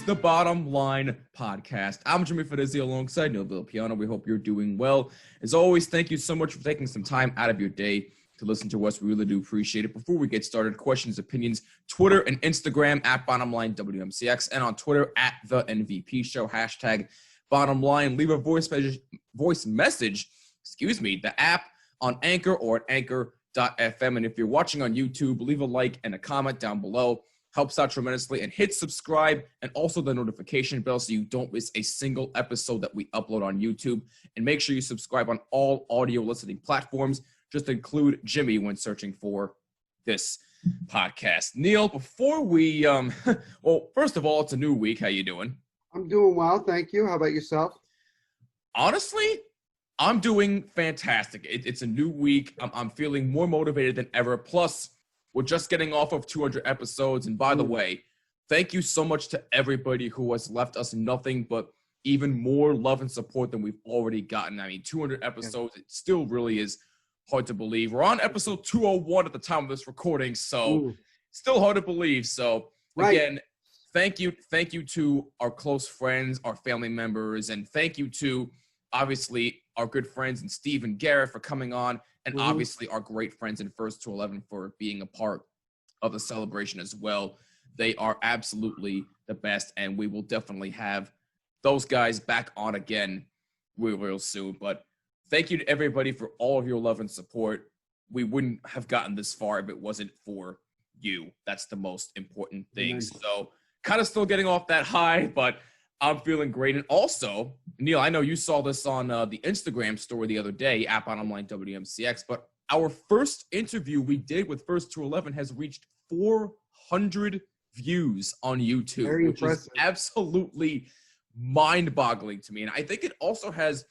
the Bottom Line Podcast. I'm Jimmy Fedezzi alongside Neil Villapiano. We hope you're doing well. As always, thank you so much for taking some time out of your day to listen to us. We really do appreciate it. Before we get started, questions, opinions, Twitter and Instagram at BottomLineWMCX, and on Twitter at The NVP Show, hashtag BottomLine. Leave a voice message, the app on Anchor or at Anchor.fm. And if you're watching on YouTube, leave a like and a comment down below. Helps out tremendously. And hit subscribe and also the notification bell so you don't miss a single episode that we upload on YouTube. And make sure you subscribe on all audio listening platforms. Just include Jimmy when searching for this podcast. Neil, before we, well, first of all, it's a new week. How you doing? I'm doing well, thank you. How about yourself? Honestly, I'm doing fantastic. It's a new week. I'm feeling more motivated than ever. Plus, we're just getting off of 200 episodes. And by the way, thank you so much to everybody who has left us nothing but even more love and support than we've already gotten. I mean, 200 episodes, it still really is hard to believe. We're on episode 201 at the time of this recording, so still hard to believe. So again, thank you to our close friends, our family members, and thank you to obviously our good friends and Steve and Garrett for coming on, and obviously our great friends in First to 11 for being a part of the celebration as well. They are absolutely the best, and we will definitely have those guys back on again real soon. But thank you to everybody for all of your love and support. We wouldn't have gotten this far if it wasn't for you. That's the most important thing. So kind of still getting off that high, but I'm feeling great. And also, Neil, I know you saw this on the Instagram story the other day, at BottomLine WMCX, but our first interview we did with First to 11 has reached 400 views on YouTube, which is absolutely mind-boggling to me. And I think it also has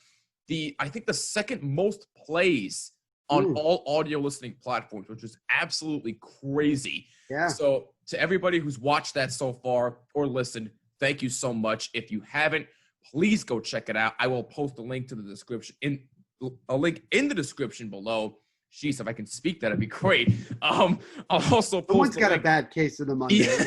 the second most plays on all audio listening platforms, which is absolutely crazy. Yeah. So to everybody who's watched that so far or listened, thank you so much. If you haven't, please go check it out. I will post a link to the description in the description below. Jeez, if I can speak, that'd be great. I'll also post. Someone's got a bad case of the Monday. Yeah.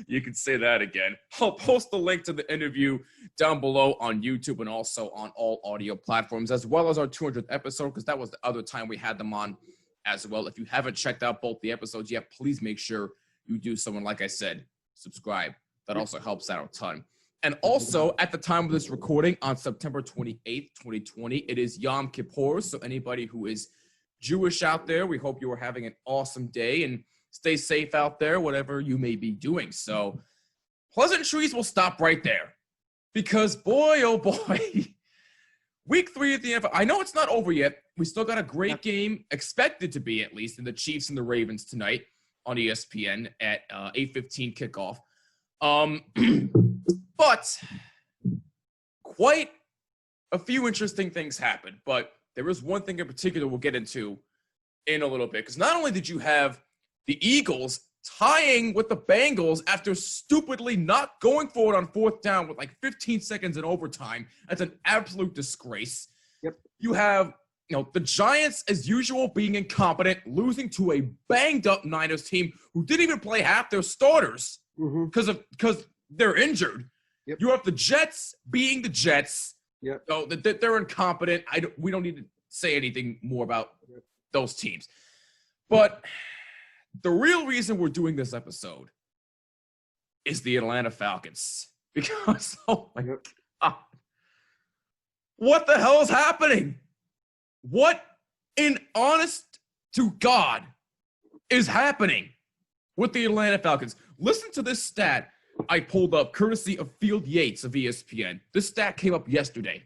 You can say that again. I'll post the link to the interview down below on YouTube and also on all audio platforms, as well as our 200th episode, because that was the other time we had them on as well. If you haven't checked out both the episodes yet, please make sure you do so. And like I said, subscribe. That also helps out a ton. And also, at the time of this recording, on September 28th, 2020, it is Yom Kippur. So anybody who is Jewish out there, we hope you are having an awesome day and stay safe out there, whatever you may be doing. So pleasantries will stop right there. Because boy, oh boy, week 3 at the NFL. I know it's not over yet. We still got a great game, expected to be at least, in the Chiefs and the Ravens tonight on ESPN at 8:15 kickoff. But quite a few interesting things happened. But there is one thing in particular we'll get into in a little bit. Because not only did you have the Eagles tying with the Bengals after stupidly not going for it on 4th down with like 15 seconds in overtime. That's an absolute disgrace. Yep. You have, the Giants, as usual, being incompetent, losing to a banged-up Niners team who didn't even play half their starters because they're injured. Yep. You have the Jets being the Jets. Yep. So they're incompetent. We don't need to say anything more about those teams. But the real reason we're doing this episode is the Atlanta Falcons. Because, oh my God, what the hell is happening? What, in honest to God, is happening with the Atlanta Falcons? Listen to this stat I pulled up, courtesy of Field Yates of ESPN. This stat came up yesterday.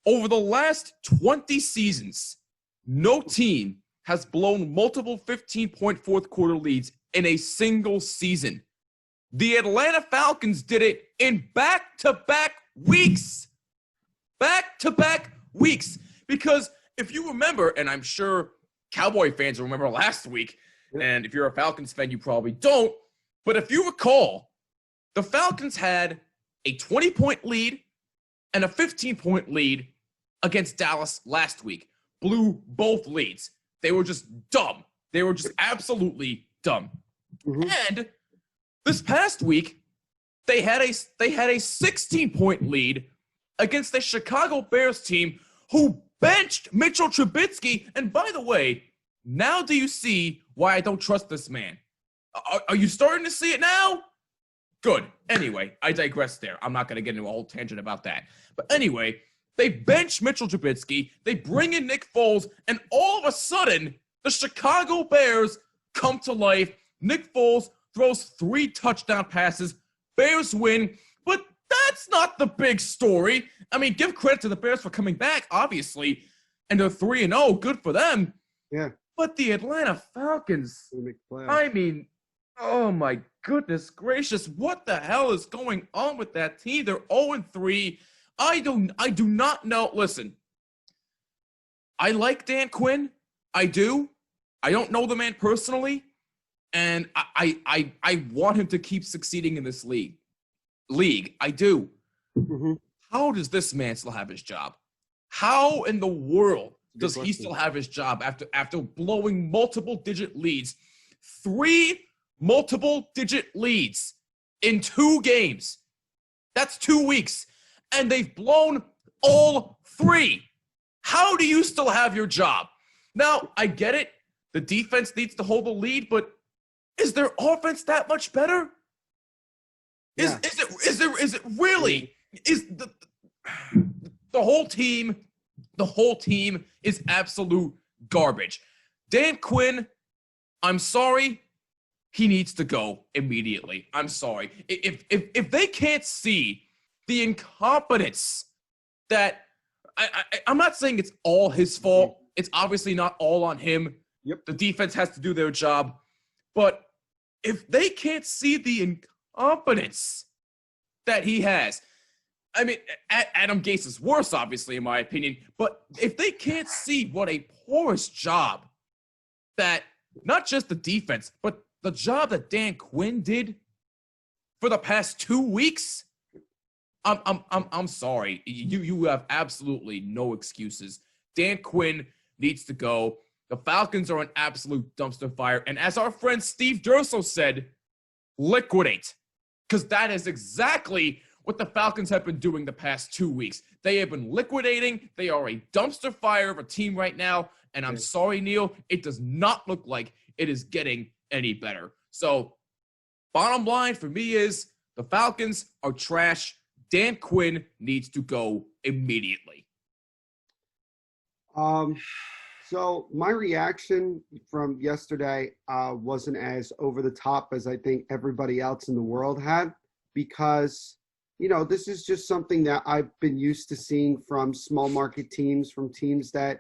Over the last 20 seasons, no team has blown multiple 15-point fourth-quarter leads in a single season. The Atlanta Falcons did it in back-to-back weeks. Back-to-back weeks. Because if you remember, and I'm sure Cowboy fans remember last week, and if you're a Falcons fan, you probably don't, but if you recall, the Falcons had a 20-point lead and a 15-point lead against Dallas last week. Blew both leads. They were just dumb. They were just absolutely dumb. And This past week, they had a 16-point lead against the Chicago Bears team who benched Mitchell Trubisky. And by the way, now do you see why I don't trust this man? Are you starting to see it now? Good. Anyway, I digress there. I'm not going to get into a whole tangent about that. But anyway, they bench Mitchell Trubisky, they bring in Nick Foles, and all of a sudden, the Chicago Bears come to life. Nick Foles throws 3 touchdown passes. Bears win, but that's not the big story. I mean, give credit to the Bears for coming back, obviously, and they're 3-0. Good for them. Yeah. But the Atlanta Falcons, I mean, oh my goodness gracious, what the hell is going on with that team? They're 0-3. I do not know. Listen, I like Dan Quinn. I do. I don't know the man personally, and I want him to keep succeeding in this league. I do. Mm-hmm. How does this man still have his job? How in the world does he still have his job after blowing multiple-digit leads? 3 multiple-digit leads in 2 games. That's 2 weeks. And they've blown all 3. How do you still have your job? Now, I get it. The defense needs to hold the lead, but is their offense that much better? Is it really? Is the whole team is absolute garbage. Dan Quinn, I'm sorry, he needs to go immediately. I'm sorry. If they can't see the incompetence that I'm not saying it's all his fault. It's obviously not all on him. Yep. The defense has to do their job. But if they can't see the incompetence that he has, I mean, Adam Gase is worse, obviously, in my opinion. But if they can't see what a porous job that not just the defense, but the job that Dan Quinn did for the past 2 weeks, I'm sorry. You have absolutely no excuses. Dan Quinn needs to go. The Falcons are an absolute dumpster fire. And as our friend Steve Durso said, liquidate. Because that is exactly what the Falcons have been doing the past 2 weeks. They have been liquidating. They are a dumpster fire of a team right now. And I'm sorry, Neil, it does not look like it is getting any better. So, bottom line for me is the Falcons are trash. Dan Quinn needs to go immediately. So my reaction from yesterday wasn't as over the top as I think everybody else in the world had, because, this is just something that I've been used to seeing from small market teams, from teams that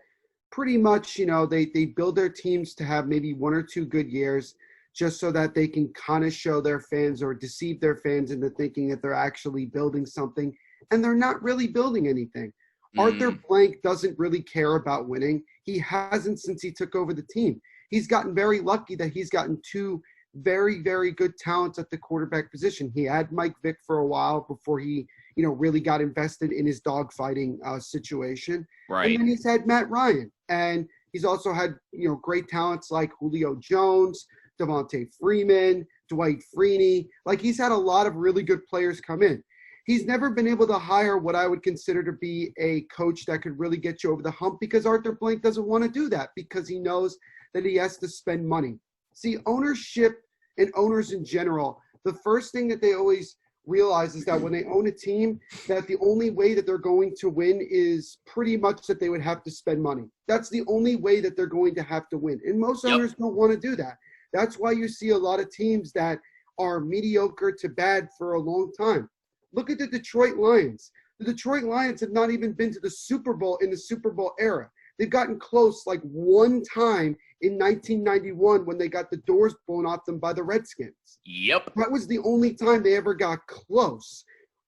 pretty much, they build their teams to have maybe 1 or 2 good years just so that they can kind of show their fans or deceive their fans into thinking that they're actually building something, and they're not really building anything. Arthur Blank doesn't really care about winning. He hasn't since he took over the team. He's gotten very lucky that he's gotten 2 very, very good talents at the quarterback position. He had Mike Vick for a while before he, really got invested in his dogfighting situation. Right. And then he's had Matt Ryan. And he's also had, great talents like Julio Jones, Devontae Freeman, Dwight Freeney. Like, he's had a lot of really good players come in. He's never been able to hire what I would consider to be a coach that could really get you over the hump, because Arthur Blank doesn't want to do that, because he knows that he has to spend money. See, ownership and owners in general, the first thing that they always realize is that when they own a team, that the only way that they're going to win is pretty much that they would have to spend money. That's the only way that they're going to have to win. And most owners don't want to do that. That's why you see a lot of teams that are mediocre to bad for a long time. Look at the Detroit Lions. The Detroit Lions have not even been to the Super Bowl in the Super Bowl era. They've gotten close like one time in 1991 when they got the doors blown off them by the Redskins. Yep. That was the only time they ever got close.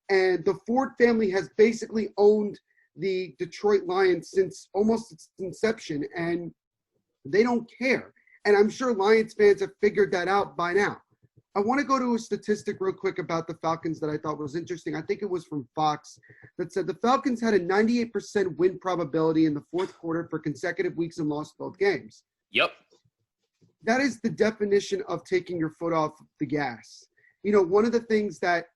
And the Ford family has basically owned the Detroit Lions since almost its inception, and they don't care. And I'm sure Lions fans have figured that out by now. I want to go to a statistic real quick about the Falcons that I thought was interesting. I think it was from Fox that said the Falcons had a 98% win probability in the fourth quarter for consecutive weeks and lost both games. Yep. That is the definition of taking your foot off the gas. One of the things that,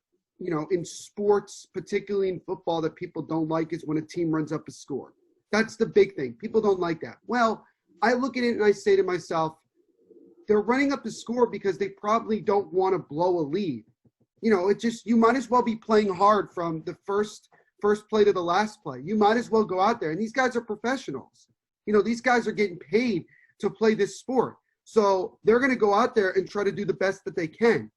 in sports, particularly in football, that people don't like is when a team runs up a score. That's the big thing. People don't like that. Well, I look at it and I say to myself, they're running up the score because they probably don't want to blow a lead. You might as well be playing hard from the first play to the last play. You might as well go out there. And these guys are professionals. These guys are getting paid to play this sport. So they're going to go out there and try to do the best that they can.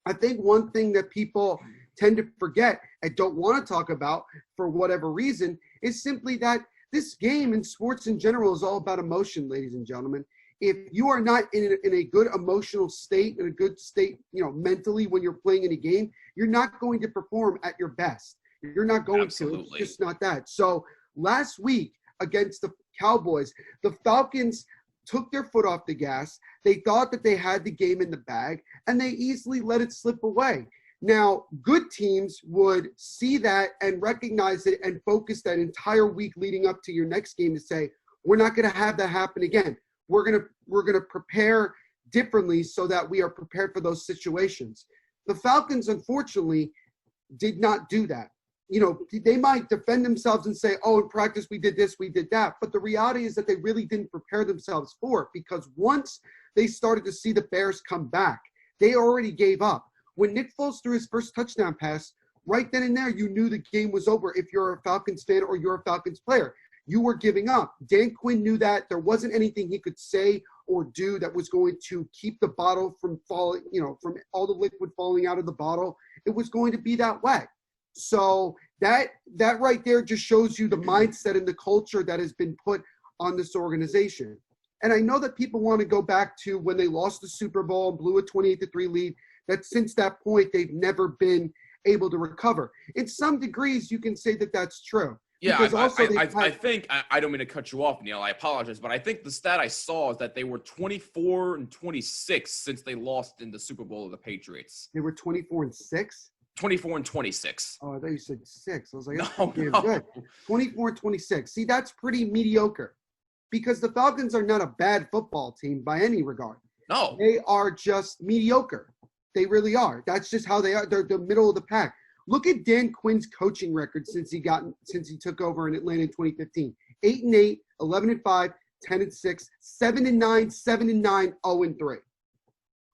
I think one thing that people tend to forget and don't want to talk about for whatever reason is simply that this game and sports in general is all about emotion, ladies and gentlemen. If you are not in a good emotional state, in a good state, mentally when you're playing in a game, you're not going to perform at your best. You're not going to. It's just not that. So last week against the Cowboys, the Falcons took their foot off the gas. They thought that they had the game in the bag, and they easily let it slip away. Now, good teams would see that and recognize it and focus that entire week leading up to your next game to say, we're not going to have that happen again. We're gonna prepare differently so that we are prepared for those situations. The Falcons, unfortunately, did not do that. They might defend themselves and say, oh, in practice we did this, we did that. But the reality is that they really didn't prepare themselves for it, because once they started to see the Bears come back, they already gave up. When Nick Foles threw his first touchdown pass, right then and there, you knew the game was over if you're a Falcons fan or you're a Falcons player. You were giving up. Dan Quinn knew that. There wasn't anything he could say or do that was going to keep the bottle from falling, from all the liquid falling out of the bottle. It was going to be that way. So that right there just shows you the mindset and the culture that has been put on this organization. And I know that people want to go back to when they lost the Super Bowl and blew a 28-3 lead, that since that point, they've never been able to recover. In some degrees, you can say that that's true. Yeah, I think, I don't mean to cut you off, Neil. I apologize, but I think the stat I saw is that they were 24-26 since they lost in the Super Bowl of the Patriots. They were 24-6? 24-26. Oh, I thought you said 6. I was like, no. Good. 24-26. See, that's pretty mediocre, because the Falcons are not a bad football team by any regard. No. They are just mediocre. They really are. That's just how they are. They're the middle of the pack. Look at Dan Quinn's coaching record since he took over in Atlanta in 2015. 8-8, 11-5, 10-6, 7-9, 7-9, 0-3.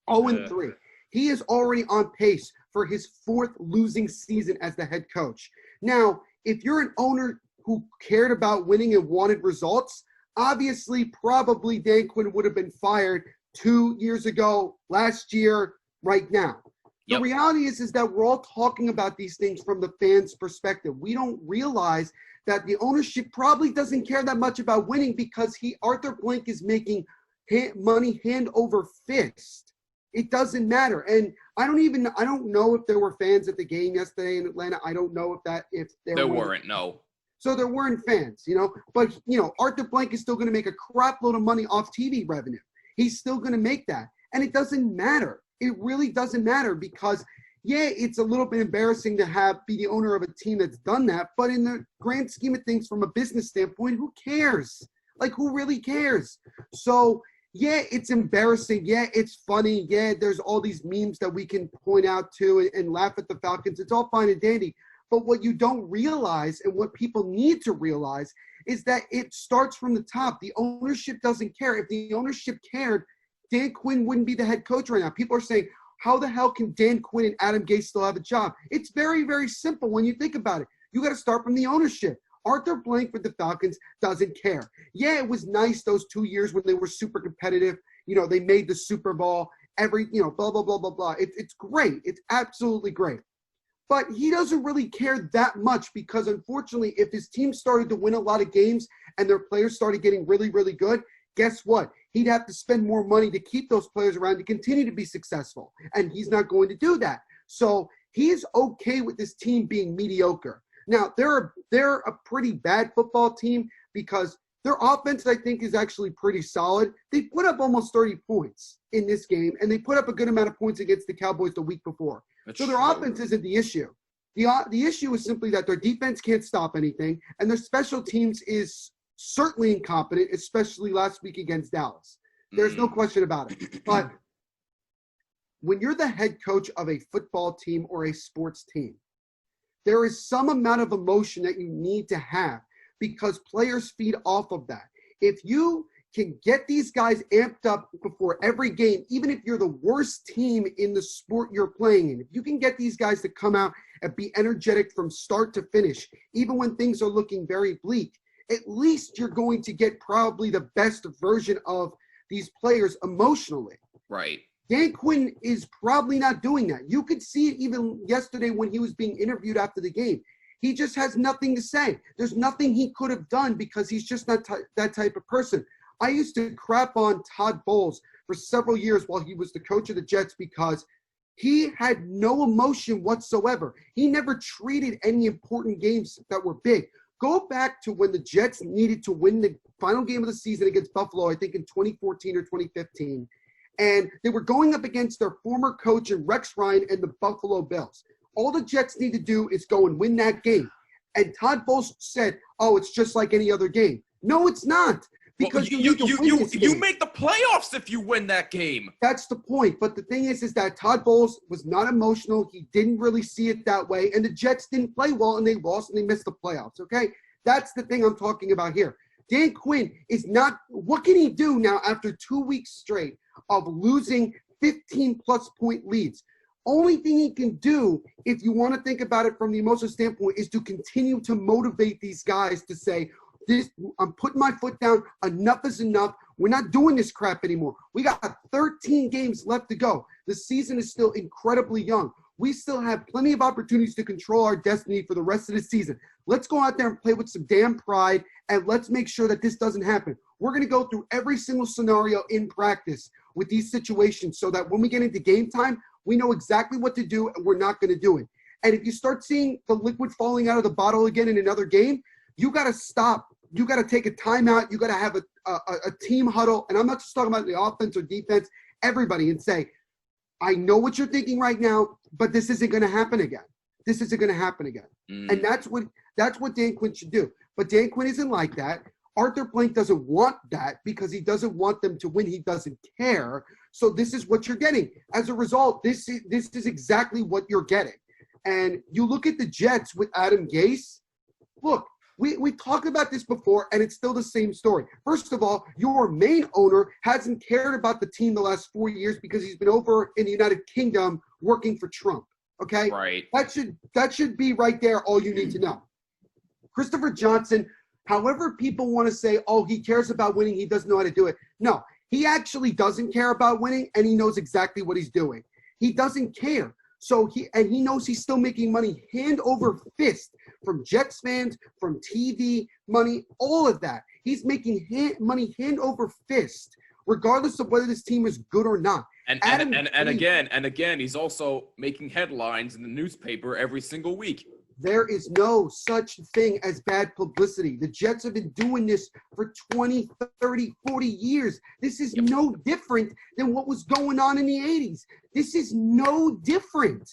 0-3. He is already on pace for his fourth losing season as the head coach. Now, if you're an owner who cared about winning and wanted results, obviously, probably Dan Quinn would have been fired 2 years ago, last year, right now. The reality is that we're all talking about these things from the fans' perspective. We don't realize that the ownership probably doesn't care that much about winning, because Arthur Blank is making money hand over fist. It doesn't matter. And I don't know if there were fans at the game yesterday in Atlanta. I don't know if there weren't, no. So there weren't fans, But, Arthur Blank is still going to make a crap load of money off TV revenue. He's still going to make that. And it doesn't matter. It really doesn't matter, because, it's a little bit embarrassing to be the owner of a team that's done that. But in the grand scheme of things, from a business standpoint, who cares? Like, who really cares? So, it's embarrassing. It's funny. There's all these memes that we can point out to and laugh at the Falcons. It's all fine and dandy. But what you don't realize, and what people need to realize, is that it starts from the top. The ownership doesn't care. If the ownership cared, Dan Quinn wouldn't be the head coach right now. People are saying, how the hell can Dan Quinn and Adam Gase still have a job? It's very, very simple when you think about it. You got to start from the ownership. Arthur Blank with the Falcons doesn't care. It was nice those 2 years when they were super competitive. They made the Super Bowl. Blah, blah, blah, blah, blah. It's great. It's absolutely great. But he doesn't really care that much, because, unfortunately, if his team started to win a lot of games and their players started getting really, really good, guess what? He'd have to spend more money to keep those players around to continue to be successful. And he's not going to do that. So he's okay with this team being mediocre. Now, they're a pretty bad football team, because their offense, I think, is actually pretty solid. They put up almost 30 points in this game, and they put up a good amount of points against the Cowboys the week before. So their offense isn't the issue. The issue is simply that their defense can't stop anything, and their special teams is certainly incompetent, especially last week against Dallas. There's no question about it. But when you're the head coach of a football team or a sports team, there is some amount of emotion that you need to have because players feed off of that. If you can get these guys amped up before every game, even if you're the worst team in the sport you're playing in, if you can get these guys to come out and be energetic from start to finish, even when things are looking very bleak, at least you're going to get probably the best version of these players emotionally. Right. Dan Quinn is probably not doing that. You could see it even yesterday when he was being interviewed after the game. He just has nothing to say. There's nothing he could have done because he's just not that type of person. I used to crap on Todd Bowles for several years while he was the coach of the Jets because he had no emotion whatsoever. He never treated any important games that were big. Go back to when the Jets needed to win the final game of the season against Buffalo, I think in 2014 or 2015. And they were going up against their former coach and Rex Ryan and the Buffalo Bills. All the Jets need to do is go and win that game. And Todd Bowles said, oh, it's just like any other game. No, it's not. Because well, you make the playoffs if you win that game. That's the point. But the thing is that Todd Bowles was not emotional. He didn't really see it that way. And the Jets didn't play well, and they lost, and they missed the playoffs, okay? That's the thing I'm talking about here. Dan Quinn is not – what can he do now after 2 weeks straight of losing 15-plus point leads? Only thing he can do, if you want to think about it from the emotional standpoint, is to continue to motivate these guys to say – I'm putting my foot down. Enough is enough. We're not doing this crap anymore. We got 13 games left to go. The season is still incredibly young. We still have plenty of opportunities to control our destiny for the rest of the season. Let's go out there and play with some damn pride, and let's make sure that this doesn't happen. We're going to go through every single scenario in practice with these situations so that when we get into game time, we know exactly what to do, and we're not going to do it. And if you start seeing the liquid falling out of the bottle again in another game, you got to stop. You got to take a timeout. You got to have a team huddle. And I'm not just talking about the offense or defense, everybody, and say, I know what you're thinking right now, but this isn't going to happen again. This isn't going to happen again. And that's what Dan Quinn should do. But Dan Quinn isn't like that. Arthur Blank doesn't want that because he doesn't want them to win. He doesn't care. So this is what you're getting. As a result, this is exactly what you're getting. And you look at the Jets with Adam Gase. Look, we talked about this before, and it's still the same story. First of all, your main owner hasn't cared about the team the last 4 years because he's been over in the United Kingdom working for Trump. Okay? Right. That should be right there all you need to know. Christopher Johnson, however people want to say, oh, he cares about winning, he doesn't know how to do it. No, he actually doesn't care about winning, and he knows exactly what he's doing. He doesn't care. So he knows he's still making money hand over fist from Jets fans, from TV money, all of that. He's making money hand over fist, regardless of whether this team is good or not. And again, he's also making headlines in the newspaper every single week. There is no such thing as bad publicity. The Jets have been doing this for 20, 30, 40 years. This is no different than what was going on in the 80s. This is no different.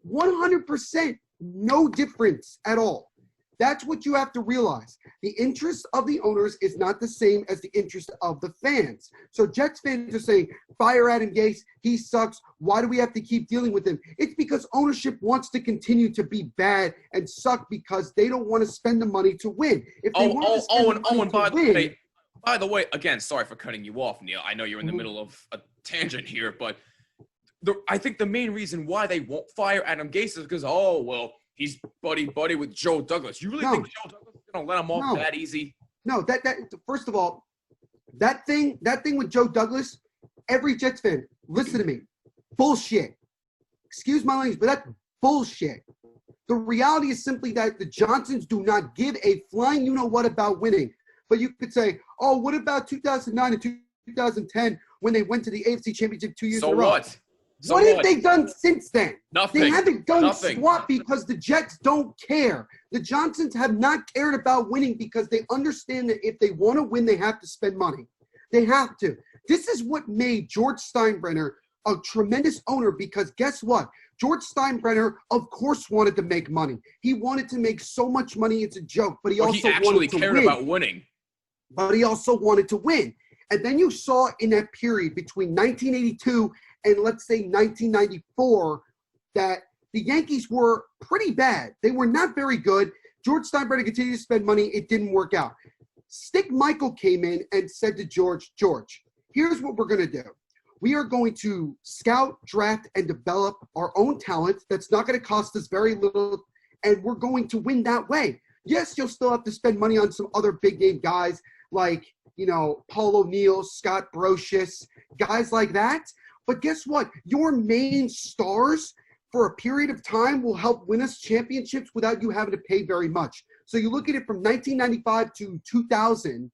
100% no difference at all. That's what you have to realize. The interest of the owners is not the same as the interest of the fans. So Jets fans are saying, fire Adam Gase, he sucks. Why do we have to keep dealing with him? It's because ownership wants to continue to be bad and suck because they don't want to spend the money to win. If they by the way, again, sorry for cutting you off, Neil. I know you're in the middle of a tangent here, but I think the main reason why they won't fire Adam Gase is because, he's buddy with Joe Douglas. You really think Joe Douglas is going to let him off that easy? No, that first of all, that thing with Joe Douglas, every Jets fan, listen to me, bullshit. Excuse my language, but that's bullshit. The reality is simply that the Johnsons do not give a flying you-know-what about winning. But you could say, oh, what about 2009 and 2010 when they went to the AFC Championship 2 years in a row? So what? What have they done since then? Nothing. They haven't done squat because the Jets don't care. The Johnsons have not cared about winning because they understand that if they want to win, they have to spend money. They have to. This is what made George Steinbrenner a tremendous owner because guess what? George Steinbrenner, of course, wanted to make money. He wanted to make so much money, it's a joke, but he also wanted to cared about winning. But he also wanted to win. And then you saw in that period between 1982 and let's say 1994, that the Yankees were pretty bad. They were not very good. George Steinbrenner continued to spend money. It didn't work out. Stick Michael came in and said to George, here's what we're going to do. We are going to scout, draft, and develop our own talent. That's not going to cost us very little, and we're going to win that way. Yes, you'll still have to spend money on some other big-name guys like, Paul O'Neill, Scott Brocious, guys like that. But guess what? Your main stars for a period of time will help win us championships without you having to pay very much. So you look at it from 1995 to 2000,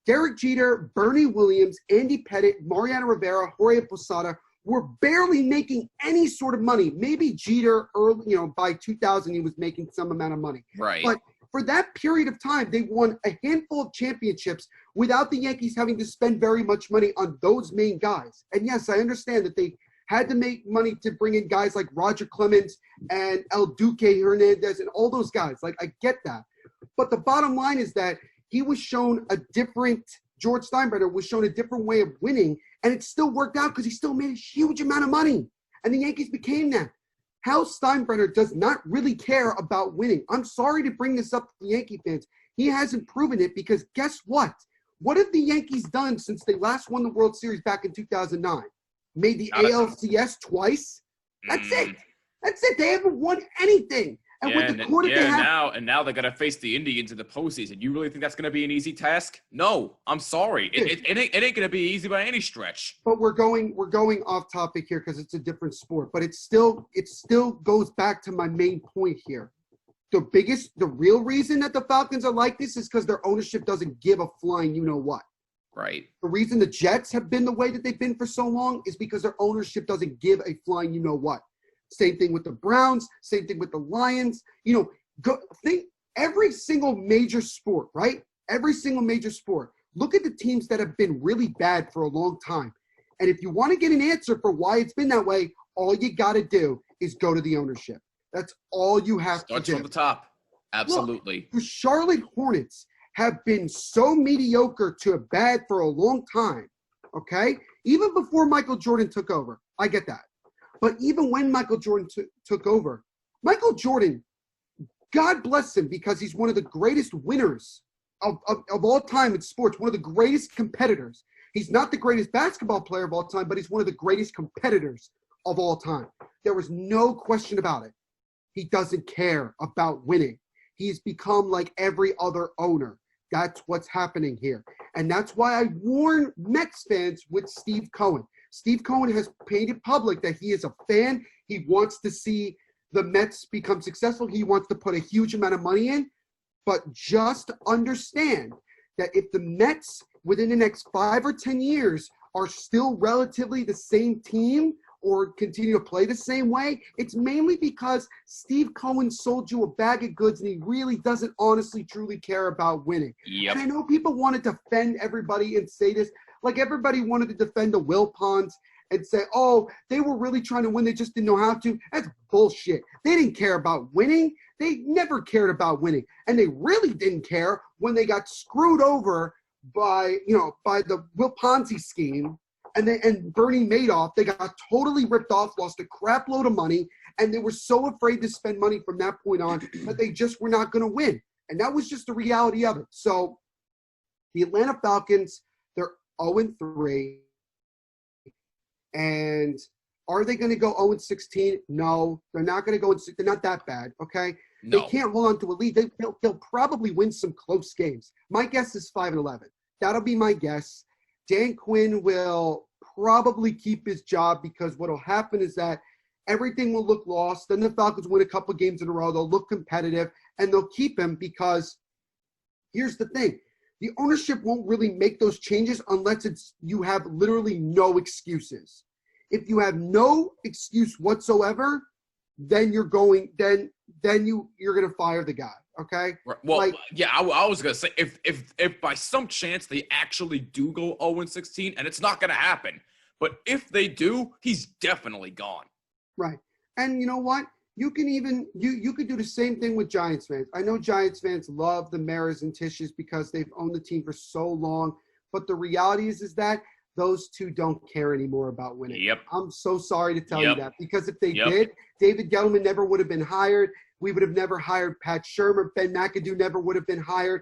Derek Jeter, Bernie Williams, Andy Pettitte, Mariano Rivera, Jorge Posada were barely making any sort of money. Maybe Jeter, by 2000, he was making some amount of money. Right. But for that period of time, they won a handful of championships without the Yankees having to spend very much money on those main guys. And yes, I understand that they had to make money to bring in guys like Roger Clemens and El Duque Hernandez and all those guys. Like, I get that. But the bottom line is that George Steinbrenner was shown a different way of winning, and it still worked out because he still made a huge amount of money. And the Yankees became that. Hal Steinbrenner does not really care about winning. I'm sorry to bring this up to the Yankee fans. He hasn't proven it because guess what? What have the Yankees done since they last won the World Series back in 2009? Made the ALCS twice? That's it. That's it. They haven't won anything. And with the core that they have, now they're gonna face the Indians in the postseason. You really think that's gonna be an easy task? No, I'm sorry. It ain't gonna be easy by any stretch. But we're going off topic here because it's a different sport. But it still goes back to my main point here. The real reason that the Falcons are like this is because their ownership doesn't give a flying you-know-what. Right. The reason the Jets have been the way that they've been for so long is because their ownership doesn't give a flying you-know-what. Same thing with the Browns. Same thing with the Lions. Think every single major sport, right? Every single major sport. Look at the teams that have been really bad for a long time. And if you want to get an answer for why it's been that way, all you got to do is go to the ownership. That's all you have to do. Starts from the top. Absolutely. Look, the Charlotte Hornets have been so mediocre to bad for a long time, okay? Even before Michael Jordan took over. I get that. But even when Michael Jordan took over, Michael Jordan, God bless him because he's one of the greatest winners of all time in sports, one of the greatest competitors. He's not the greatest basketball player of all time, but he's one of the greatest competitors of all time. There was no question about it. He doesn't care about winning. He's become like every other owner. That's what's happening here. And that's why I warn Mets fans with Steve Cohen. Steve Cohen has painted public that he is a fan. He wants to see the Mets become successful. He wants to put a huge amount of money in. But just understand that if the Mets within the next 5 or 10 years are still relatively the same team or continue to play the same way, it's mainly because Steve Cohen sold you a bag of goods and he really doesn't honestly, truly care about winning. Yep. And I know people want to defend everybody and say this. Like everybody wanted to defend the Wilpons and say, oh, they were really trying to win. They just didn't know how to. That's bullshit. They didn't care about winning. They never cared about winning. And they really didn't care when they got screwed over by the Wilponzi scheme and Bernie Madoff. They got totally ripped off, lost a crap load of money, and they were so afraid to spend money from that point on that they just were not going to win. And that was just the reality of it. So the Atlanta Falcons, they're 0-3. And are they going to go 0-16? No, they're not going to go. They're not that bad, okay? No. They can't hold on to a lead. They'll probably win some close games. My guess is 5-11. That'll be my guess. Dan Quinn will probably keep his job because what will happen is that everything will look lost. Then the Falcons win a couple games in a row. They'll look competitive, and they'll keep him because here's the thing. The ownership won't really make those changes unless you have literally no excuses. If you have no excuse whatsoever, then you're going to fire the guy. Okay. Well, yeah, I was gonna say if by some chance they actually do go 0-16, and it's not gonna happen, but if they do, he's definitely gone. Right. And you know what? You can even you could do the same thing with Giants fans. I know Giants fans love the Maras and Tisches because they've owned the team for so long, but the reality is that those two don't care anymore about winning. Yep. I'm so sorry to tell you that, because if they Yep. did, David Gettleman never would have been hired. We would have never hired Pat Shermer. Ben McAdoo never would have been hired.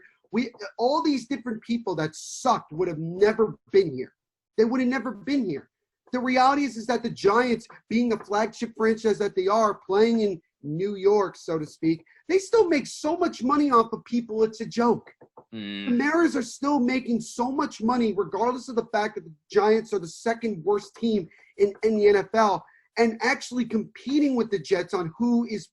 All these different people that sucked would have never been here. They would have never been here. The reality is that the Giants, being the flagship franchise that they are, playing in New York, so to speak, they still make so much money off of people, it's a joke. The Mariners are still making so much money, regardless of the fact that the Giants are the second worst team in the NFL, and actually competing with the Jets on who is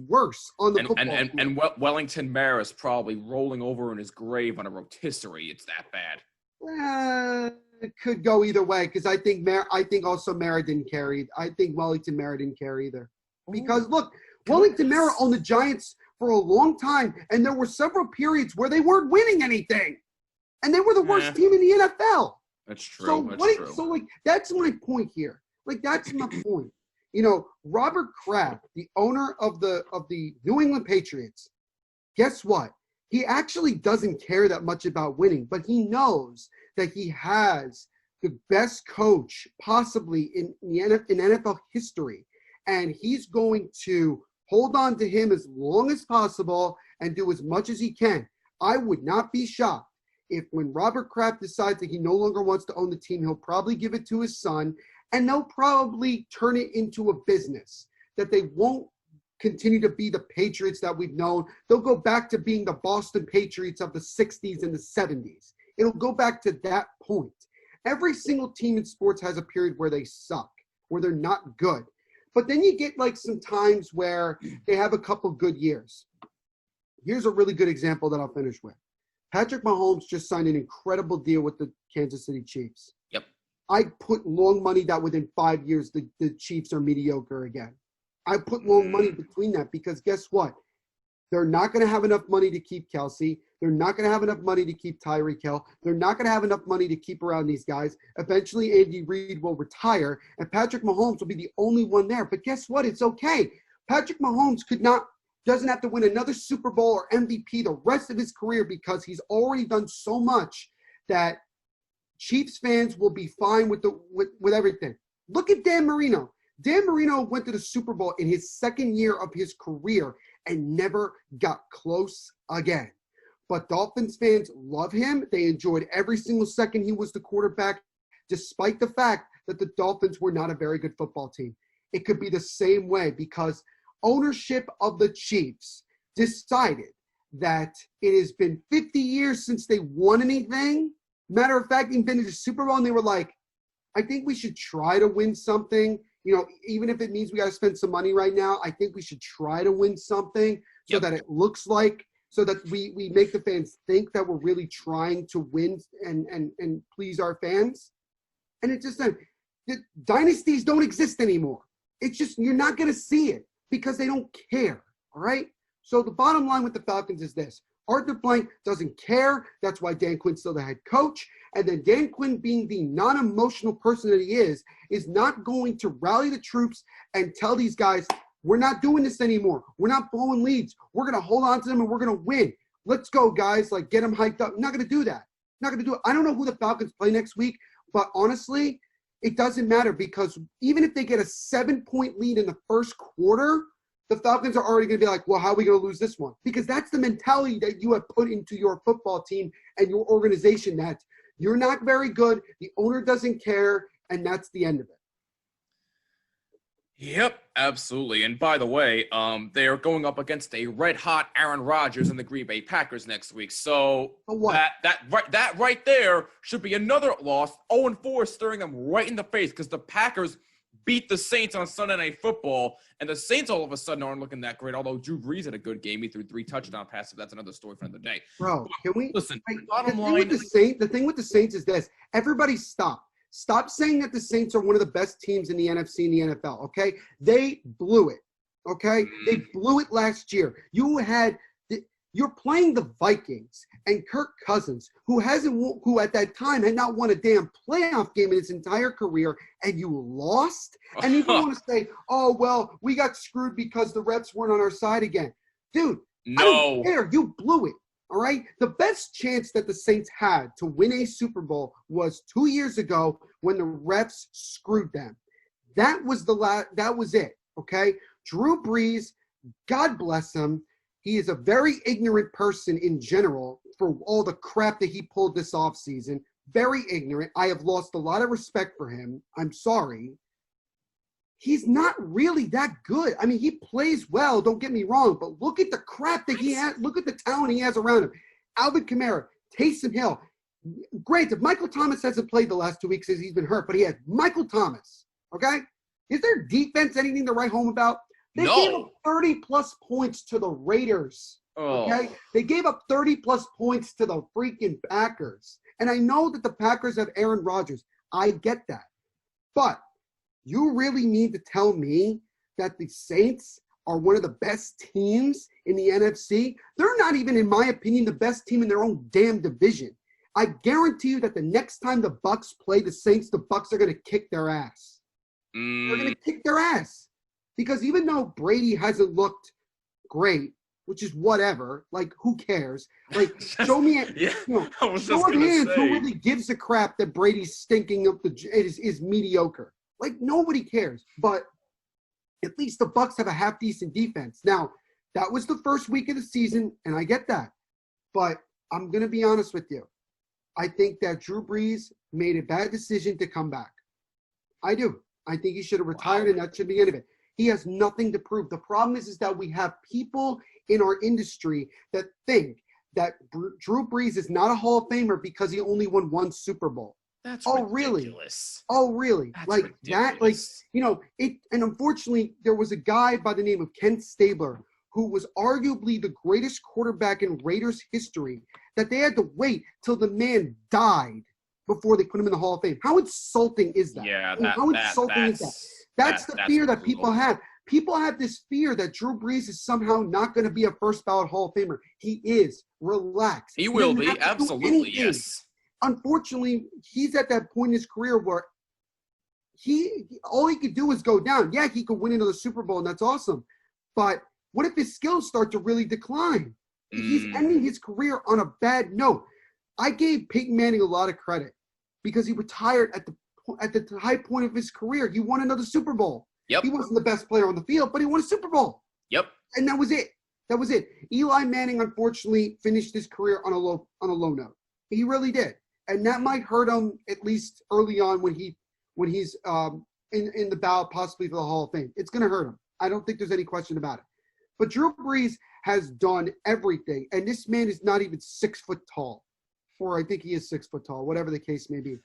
worse on the football field. And Wellington Maris probably rolling over in his grave on a rotisserie. It's that bad. It could go either way, because I think also Mara didn't care. I think Wellington Mara didn't care either. Because look, Wellington Mara owned the Giants for a long time, and there were several periods where they weren't winning anything, and they were the worst team in the NFL. That's true. So that's my point here. Like, that's my point. You know, Robert Kraft, the owner of the New England Patriots, guess what? He actually doesn't care that much about winning, but he knows that he has the best coach possibly in NFL history, and he's going to hold on to him as long as possible and do as much as he can. I would not be shocked if, when Robert Kraft decides that he no longer wants to own the team, he'll probably give it to his son, and they'll probably turn it into a business, that they won't continue to be the Patriots that we've known. They'll go back to being the Boston Patriots of the 60s and the 70s. It'll go back to that point. Every single team in sports has a period where they suck, where they're not good. But then you get like some times where they have a couple good years. Here's a really good example that I'll finish with. Patrick Mahomes just signed an incredible deal with the Kansas City Chiefs. Yep. I put long money that within 5 years the Chiefs are mediocre again. I put long money between that, because guess what? They're not going to have enough money to keep Kelsey. They're not going to have enough money to keep Tyreek Hill. They're not going to have enough money to keep around these guys. Eventually, Andy Reid will retire, and Patrick Mahomes will be the only one there. But guess what? It's okay. Patrick Mahomes doesn't have to win another Super Bowl or MVP the rest of his career, because he's already done so much that Chiefs fans will be fine with everything. Look at Dan Marino. Dan Marino went to the Super Bowl in his second year of his career and never got close again. But Dolphins fans love him. They enjoyed every single second he was the quarterback, despite the fact that the Dolphins were not a very good football team. It could be the same way, because ownership of the Chiefs decided that it has been 50 years since they won anything. Matter of fact, they've been to the Super Bowl, and they were like, I think we should try to win something. You know, even if it means we got to spend some money right now, I think we should try to win something so that it looks like, so that we make the fans think that we're really trying to win and please our fans. And it's just that dynasties don't exist anymore. It's just, you're not going to see it because they don't care. All right. So the bottom line with the Falcons is this: Arthur Blank doesn't care. That's why Dan Quinn's still the head coach. And then Dan Quinn, being the non-emotional person that he is not going to rally the troops and tell these guys, we're not doing this anymore. We're not blowing leads. We're going to hold on to them and we're going to win. Let's go, guys. Like, get them hyped up. I'm not going to do that. Not going to do it. I don't know who the Falcons play next week, but honestly, it doesn't matter, because even if they get a 7-point lead in the first quarter, the Falcons are already going to be like, well, how are we going to lose this one? Because that's the mentality that you have put into your football team and your organization, that you're not very good, the owner doesn't care, and that's the end of it. Yep, absolutely. And by the way, they are going up against a red-hot Aaron Rodgers and the Green Bay Packers next week. So that right there should be another loss. 0-4, staring them right in the face, because the Packers beat the Saints on Sunday Night Football, and the Saints all of a sudden aren't looking that great, although Drew Brees had a good game. He threw 3 touchdown passes. That's another story for another day. Bro, can we listen? The thing with the Saints is this: everybody stop. Stop saying that the Saints are one of the best teams in the NFC and the NFL, okay? They blew it, okay? They blew it last year. You're playing the Vikings and Kirk Cousins, who at that time had not won a damn playoff game in his entire career, and you lost? And you want to say, oh, well, we got screwed because the refs weren't on our side again. Dude, I don't care. You blew it. All right. The best chance that the Saints had to win a Super Bowl was 2 years ago when the refs screwed them. That was that was it. Okay. Drew Brees, God bless him. He is a very ignorant person in general for all the crap that he pulled this offseason. Very ignorant. I have lost a lot of respect for him. I'm sorry. He's not really that good. I mean, he plays well, don't get me wrong, but look at the crap that he has. Look at the talent he has around him. Alvin Kamara, Taysom Hill. Granted, Michael Thomas hasn't played the last 2 weeks as he's been hurt, but he has Michael Thomas, okay? Is their defense anything to write home about? They gave up 30-plus points to the Raiders, okay? They gave up 30-plus points to the freaking Packers. And I know that the Packers have Aaron Rodgers. I get that. But you really need to tell me that the Saints are one of the best teams in the NFC? They're not even, in my opinion, the best team in their own damn division. I guarantee you that the next time the Bucs play the Saints, the Bucs are going to kick their ass. They're going to kick their ass. Because even though Brady hasn't looked great, which is whatever, like, who cares? Like, show me, show of hands who really gives a crap that Brady's stinking up is mediocre. Like, nobody cares. But at least the Bucs have a half-decent defense. Now, that was the first week of the season, and I get that. But I'm going to be honest with you. I think that Drew Brees made a bad decision to come back. I do. I think he should have retired, and that should be the end of it. He has nothing to prove. The problem is that we have people in our industry that think that Drew Brees is not a Hall of Famer because he only won one Super Bowl. That's ridiculous. Oh, really? That's like ridiculous. That, like, you know, it. And unfortunately, there was a guy by the name of Ken Stabler who was arguably the greatest quarterback in Raiders history that they had to wait till the man died before they put him in the Hall of Fame. How insulting is that? Yeah, how insulting is that? That's the fear that people have. People have this fear that Drew Brees is somehow not going to be a first ballot Hall of Famer. He is. Relax. He will be. Absolutely, yes. Unfortunately, he's at that point in his career where all he could do is go down. Yeah, he could win another Super Bowl, and that's awesome. But what if his skills start to really decline? He's ending his career on a bad note. I gave Peyton Manning a lot of credit because he retired at the high point of his career. He won another Super Bowl. Yep. He wasn't the best player on the field, but he won a Super Bowl. Yep. And that was it. That was it. Eli Manning, unfortunately, finished his career on a low note. He really did. And that might hurt him at least early on when he's in the ballot possibly for the Hall of Fame. It's going to hurt him. I don't think there's any question about it. But Drew Brees has done everything, and this man is not even 6 foot tall, or I think he is 6 foot tall, whatever the case may be.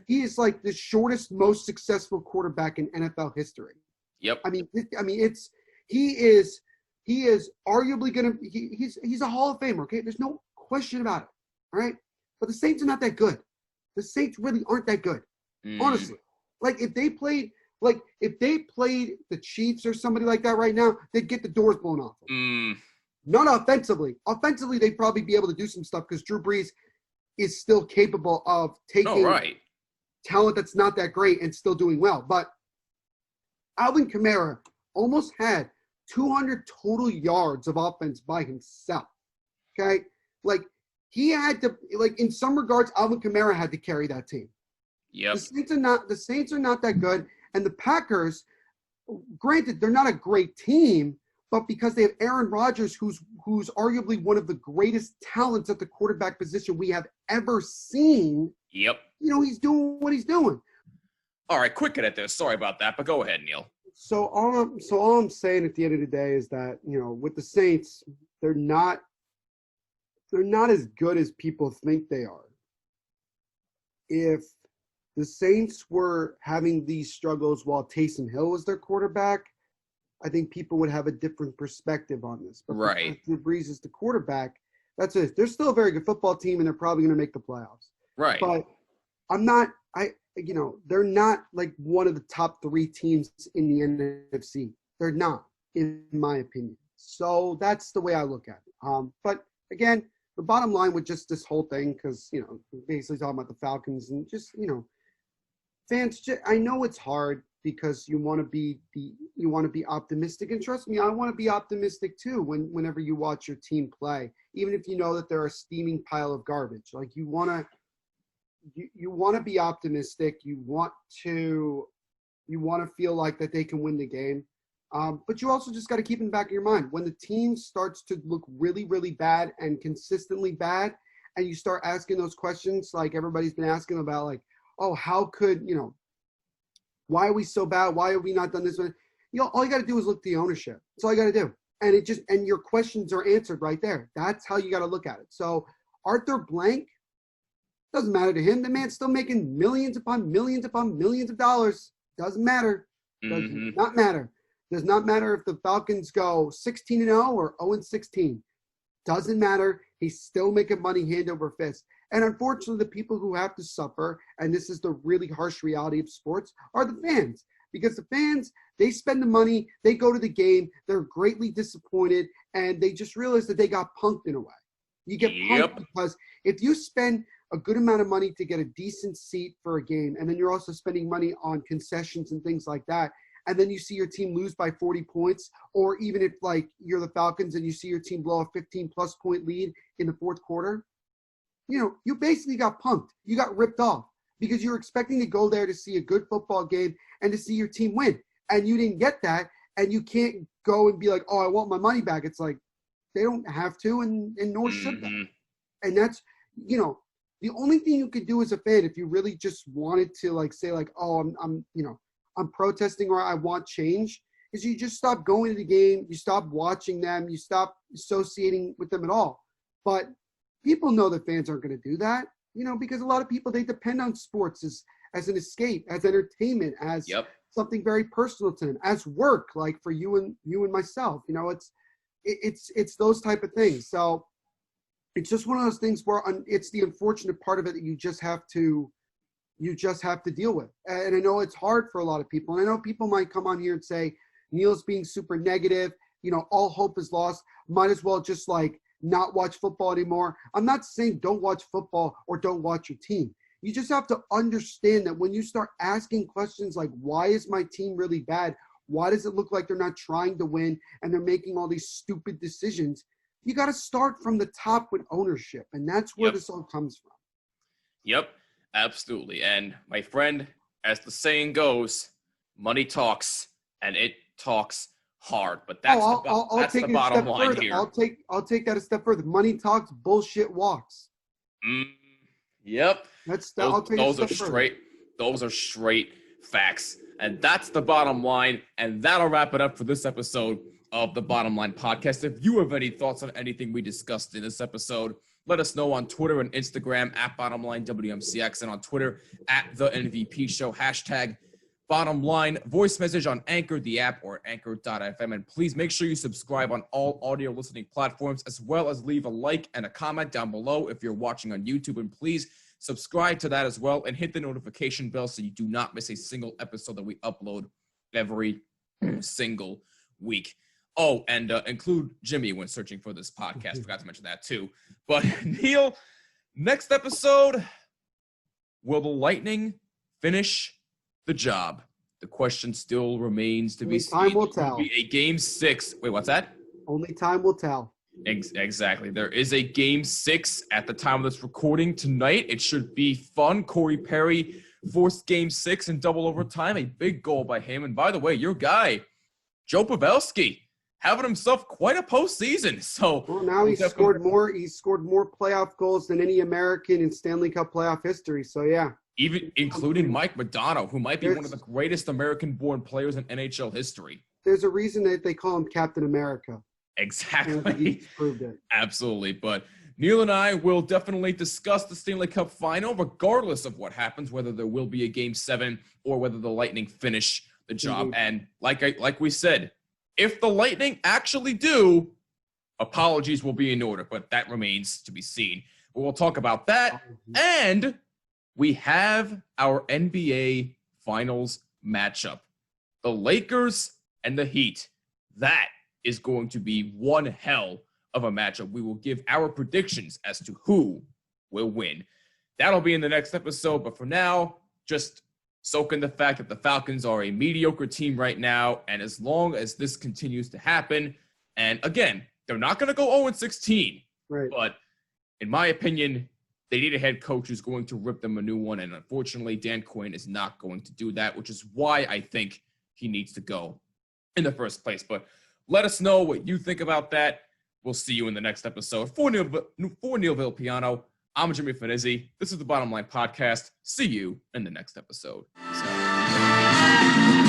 He is like the shortest, most successful quarterback in NFL history. Yep. I mean, he is arguably going to. He's a Hall of Famer. Okay, there's no question about it. All right, but the Saints are not that good. The Saints really aren't that good, honestly. Like if they played the Chiefs or somebody like that right now, they'd get the doors blown off them. Not offensively. Offensively, they'd probably be able to do some stuff because Drew Brees is still capable of taking talent that's not that great and still doing well. But Alvin Kamara almost had 200 total yards of offense by himself. Okay? Like, he had to, like, in some regards, Alvin Kamara had to carry that team. Yep. The Saints are not that good. And the Packers, granted, they're not a great team, but because they have Aaron Rodgers, who's arguably one of the greatest talents at the quarterback position we have ever seen. Yep. You know, he's doing what he's doing. All right, quick at this. Sorry about that, but go ahead, Neil. So all I'm saying at the end of the day is that, you know, with the Saints, they're not as good as people think they are. If the Saints were having these struggles while Taysom Hill was their quarterback, I think people would have a different perspective on this. But right. Drew Brees is the quarterback. That's it. They're still a very good football team, and they're probably going to make the playoffs. Right. But they're not like one of the top 3 teams in the NFC. They're not, in my opinion. So that's the way I look at it. But again, the bottom line with just this whole thing, because, you know, basically talking about the Falcons and just, you know, fans, I know it's hard because you want to be optimistic. And trust me, I want to be optimistic too whenever you watch your team play, even if you know that they're a steaming pile of garbage. Like you want to be optimistic. You want to feel like that they can win the game. But you also just got to keep in the back of your mind when the team starts to look really, really bad and consistently bad, and you start asking those questions like everybody's been asking about, like, oh, how could, why are we so bad? Why have we not done this? All you got to do is look at the ownership. That's all you got to do. And your questions are answered right there. That's how you got to look at it. So Arthur Blank, doesn't matter to him. The man's still making millions upon millions upon millions of dollars. Doesn't matter. Does not matter. Does not matter if the Falcons go 16-0 or 0-16. Doesn't matter. He's still making money hand over fist. And unfortunately, the people who have to suffer, and this is the really harsh reality of sports, are the fans. Because the fans, they spend the money, they go to the game, they're greatly disappointed, and they just realize that they got punked in a way. You get punked because if you spend a good amount of money to get a decent seat for a game, and then you're also spending money on concessions and things like that, and then you see your team lose by 40 points, or even if like you're the Falcons and you see your team blow a 15-plus point lead in the fourth quarter, you basically got punked. You got ripped off because you're expecting to go there to see a good football game and to see your team win. And you didn't get that, and you can't go and be like, oh, I want my money back. It's like they don't have to, and nor should they. And that's, the only thing you could do as a fan, if you really just wanted to like say like, oh, I'm protesting or I want change, is you just stop going to the game, you stop watching them, you stop associating with them at all. But people know that fans aren't going to do that, because a lot of people, they depend on sports as an escape, as entertainment, as something very personal to them, as work, like for you and myself. It's those type of things. So it's just one of those things where it's the unfortunate part of it that you just have to deal with. And I know it's hard for a lot of people. And I know people might come on here and say, Neil's being super negative, all hope is lost. Might as well just like not watch football anymore. I'm not saying don't watch football or don't watch your team. You just have to understand that when you start asking questions like, why is my team really bad? Why does it look like they're not trying to win and they're making all these stupid decisions? You got to start from the top with ownership. And that's where this all comes from. Yep, absolutely. And my friend, as the saying goes, money talks, and it talks hard. But that's the bottom line here. I'll take that a step further. Money talks, bullshit walks. Yep. Those are straight facts. And that's the bottom line. And that'll wrap it up for this episode of the Bottom Line Podcast. If you have any thoughts on anything we discussed in this episode, let us know on Twitter and Instagram at BottomLineWMCX, and on Twitter at The NVP Show, hashtag Bottom Line. Voice message on Anchor, the app, or Anchor.fm. And please make sure you subscribe on all audio listening platforms, as well as leave a like and a comment down below if you're watching on YouTube. And please subscribe to that as well, and hit the notification bell so you do not miss a single episode that we upload every single week. Oh, and include Jimmy when searching for this podcast. Forgot to mention that too. But Neil, next episode, will the Lightning finish the job? The question still remains to be seen. Time will tell. Be a game 6. Wait, what's that? Only time will tell. Exactly. There is a game 6 at the time of this recording tonight. It should be fun. Corey Perry forced game 6 in double overtime. A big goal by him. And by the way, your guy, Joe Pavelski, having himself quite a postseason. So now he's scored more playoff goals than any American in Stanley Cup playoff history. So yeah. Even including Mike Modano, who might be one of the greatest American-born players in NHL history. There's a reason that they call him Captain America. Exactly. He's proved it. Absolutely. But Neil and I will definitely discuss the Stanley Cup final, regardless of what happens, whether there will be a game 7 or whether the Lightning finish the job. And like we said, if the Lightning actually do, apologies will be in order, but that remains to be seen. But we'll talk about that. And we have our NBA Finals matchup. The Lakers and the Heat. That is going to be one hell of a matchup. We will give our predictions as to who will win. That'll be in the next episode. But for now, just soak in the fact that the Falcons are a mediocre team right now. And as long as this continues to happen, and again, they're not going to go 0-16, Right. but in my opinion, they need a head coach who's going to rip them a new one. And unfortunately, Dan Quinn is not going to do that, which is why I think he needs to go in the first place. But let us know what you think about that. We'll see you in the next episode. For Neil Villapiano, I'm Jimmy Finizzi. This is the Bottom Line Podcast. See you in the next episode. Peace out.